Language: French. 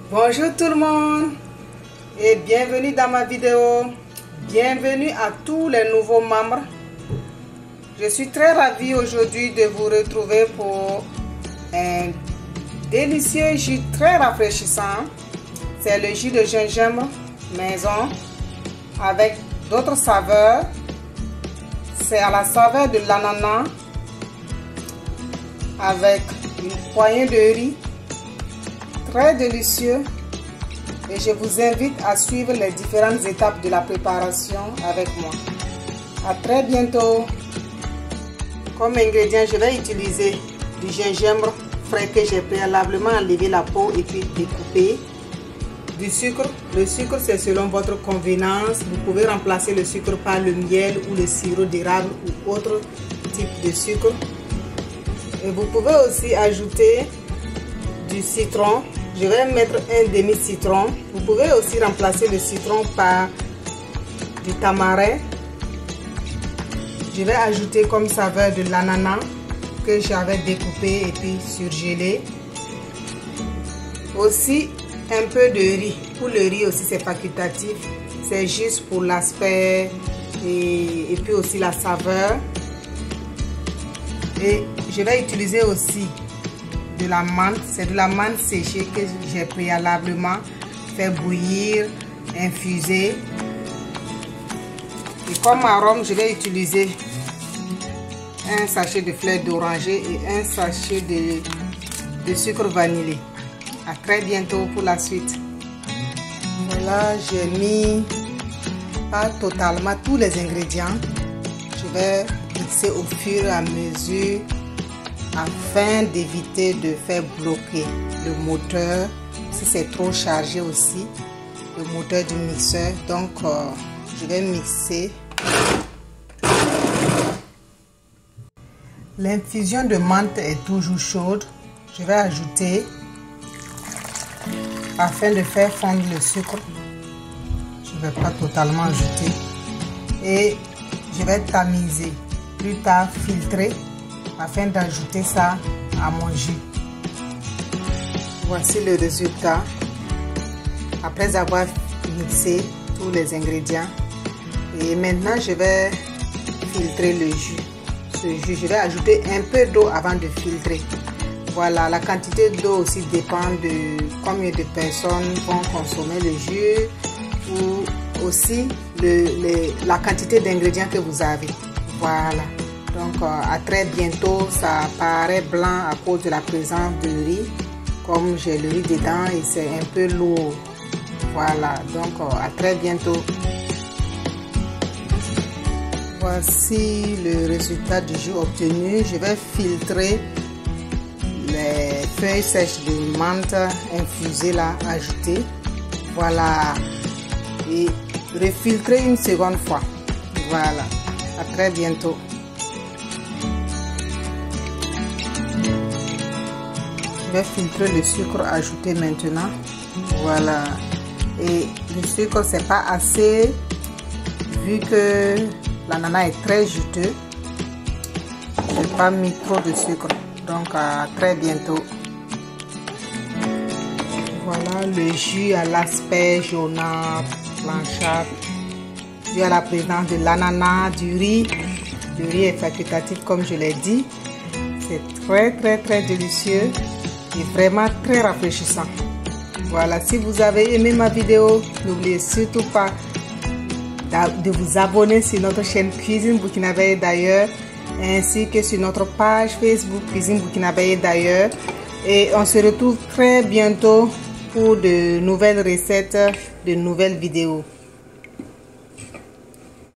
Bonjour tout le monde et bienvenue dans ma vidéo. Bienvenue à tous les nouveaux membres. Je suis très ravie aujourd'hui de vous retrouver pour un délicieux jus très rafraîchissant. C'est le jus de gingembre maison avec d'autres saveurs. C'est à la saveur de l'ananas avec une poignée de riz. Très délicieux et je vous invite à suivre les différentes étapes de la préparation avec moi. À très bientôt. Comme ingrédient, je vais utiliser du gingembre frais que j'ai préalablement enlevé la peau et puis découpé. Du sucre. Le sucre, c'est selon votre convenance. Vous pouvez remplacer le sucre par le miel ou le sirop d'érable ou autre type de sucre. Et vous pouvez aussi ajouter du citron. Je vais mettre un demi-citron. Vous pouvez aussi remplacer le citron par du tamarin. Je vais ajouter comme saveur de l'ananas que j'avais découpé et puis surgelé. Aussi un peu de riz. Pour le riz aussi c'est facultatif. C'est juste pour l'aspect et puis aussi la saveur. Et je vais utiliser aussi de la menthe. C'est de la menthe séchée que j'ai préalablement fait bouillir, infuser. Et comme arôme, je vais utiliser un sachet de fleurs d'oranger et un sachet de sucre vanillé. À très bientôt pour la suite. Voilà, j'ai mis pas totalement tous les ingrédients. Je vais mixer au fur et à mesure afin d'éviter de faire bloquer le moteur si c'est trop chargé aussi, le moteur du mixeur. Donc je vais mixer. L'infusion de menthe est toujours chaude. Je vais ajouter afin de faire fondre le sucre. Je ne vais pas totalement ajouter et je vais tamiser, plus tard filtrer afin d'ajouter ça à mon jus. Voici le résultat après avoir mixé tous les ingrédients. Et maintenant je vais filtrer le jus. Ce jus, je vais ajouter un peu d'eau avant de filtrer. Voilà, la quantité d'eau aussi dépend de combien de personnes vont consommer le jus ou aussi la quantité d'ingrédients que vous avez. Voilà. Donc à très bientôt. Ça paraît blanc à cause de la présence de riz. Comme j'ai le riz dedans et c'est un peu lourd. Voilà, donc à très bientôt. Voici le résultat du jus obtenu. Je vais filtrer les feuilles sèches de menthe infusées là, ajoutées. Voilà. Et refiltrer une seconde fois. Voilà. À très bientôt. Je vais filtrer le sucre ajouté maintenant. Voilà. Et le sucre c'est pas assez vu que l'ananas est très juteux. Je n'ai pas mis trop de sucre. Donc à très bientôt. Voilà le jus à l'aspect jaunâtre, blanchâtre, dû à la présence de l'ananas, du riz. Le riz est facultatif comme je l'ai dit. C'est très délicieux et vraiment très rafraîchissant. Voilà, si vous avez aimé ma vidéo, n'oubliez surtout pas de vous abonner sur notre chaîne Cuisine Burkinabé d'ailleurs, ainsi que sur notre page Facebook Cuisine Burkinabé d'ailleurs. Et on se retrouve très bientôt pour de nouvelles recettes, de nouvelles vidéos.